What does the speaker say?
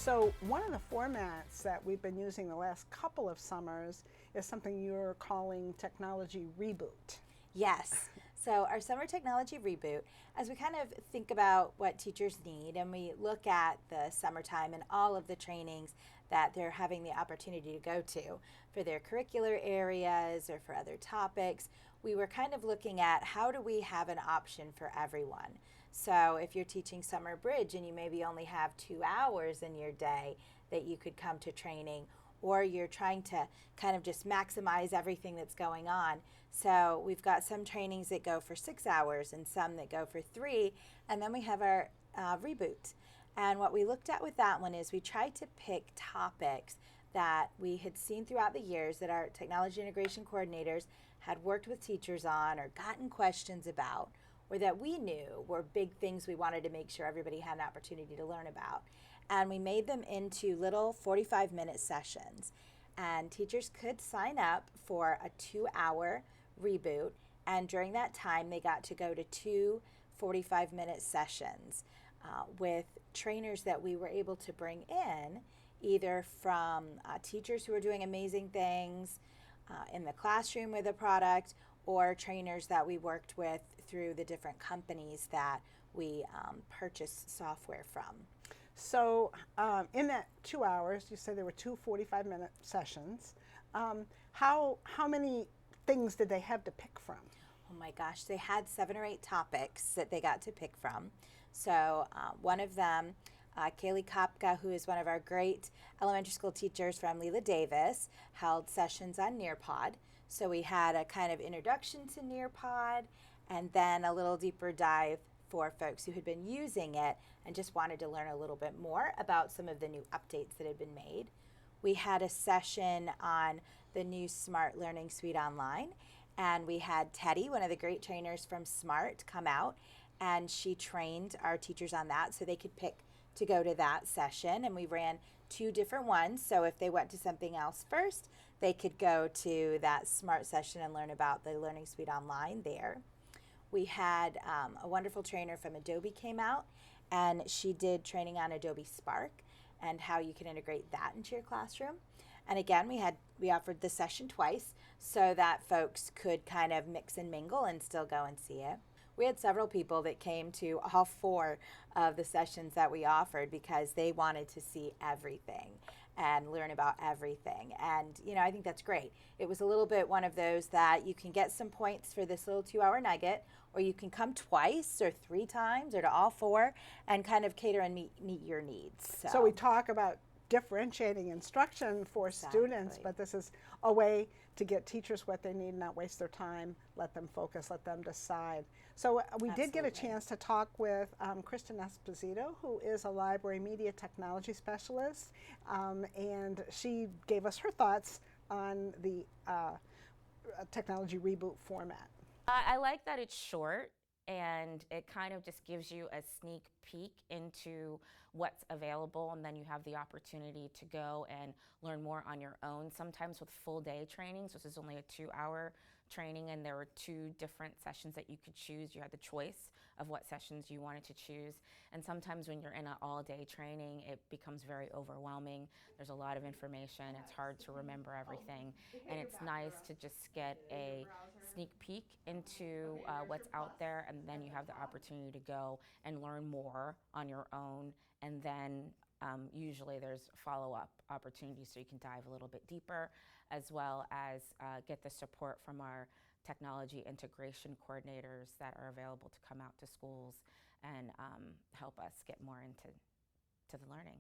So one of the formats that we've been using the last couple of summers is something you're calling Technology Reboot. Yes. So our summer technology reboot, as we kind of think about what teachers need and we look at the summertime and all of the trainings that they're having the opportunity to go to for their curricular areas or for other topics, we were kind of looking at how do we have an option for everyone. So if you're teaching summer bridge and you maybe only have 2 hours in your day that you could come to training, or you're trying to kind of just maximize everything that's going on. So we've got some trainings that go for 6 hours and some that go for 3, and then we have our reboot. And what we looked at with that one is we tried to pick topics that we had seen throughout the years that our technology integration coordinators had worked with teachers on or gotten questions about, or that we knew were big things we wanted to make sure everybody had an opportunity to learn about. And we made them into little 45-minute sessions. And teachers could sign up for a 2-hour reboot. And during that time, they got to go to 2 45-minute sessions with trainers that we were able to bring in, either from teachers who are doing amazing things in the classroom with a product, or trainers that we worked with through the different companies that we purchased software from. So in that 2 hours, you said there were 2 45-minute sessions. How many things did they have to pick from? Oh my gosh, they had 7 or 8 topics that they got to pick from. So one of them, Kaylee Kopka, who is one of our great elementary school teachers from Leela Davis, held sessions on Nearpod. So we had a kind of introduction to Nearpod and then a little deeper dive for folks who had been using it and just wanted to learn a little bit more about some of the new updates that had been made. We had a session on the new Smart Learning Suite Online, and we had Teddy, one of the great trainers from Smart, come out, and she trained our teachers on that so they could pick to go to that session. And we ran 2 different ones, so if they went to something else first, they could go to that Smart session and learn about the Learning Suite Online there. We had a wonderful trainer from Adobe came out, and she did training on Adobe Spark and how you can integrate that into your classroom. And again, we offered the session twice so that folks could kind of mix and mingle and still go and see it. We had several people that came to all 4 of the sessions that we offered because they wanted to see everything and learn about everything. And, I think that's great. It was a little bit one of those that you can get some points for this little 2-hour nugget, or you can come twice or 3 times or to all 4 and kind of cater and meet your needs. So we talk about differentiating instruction for students, but this is a way to get teachers what they need, not waste their time, let them focus, let them decide. So we did get a chance to talk with Kristen Esposito, who is a library media technology specialist, and she gave us her thoughts on the technology reboot format. I like that it's short and it kind of just gives you a sneak peek into what's available, and then you have the opportunity to go and learn more on your own. Sometimes with full day trainings, this is only a 2-hour training, and there were 2 different sessions that you could choose. You had the choice of what sessions you wanted to choose, and sometimes when you're in an all-day training, it becomes very overwhelming. There's a lot of information, it's hard to remember everything, and it's nice to just get a sneak peek into what's out there, and then you have the opportunity to go and learn more on your own, and then usually there's follow-up opportunities so you can dive a little bit deeper, as well as get the support from our technology integration coordinators that are available to come out to schools and help us get more into the learning.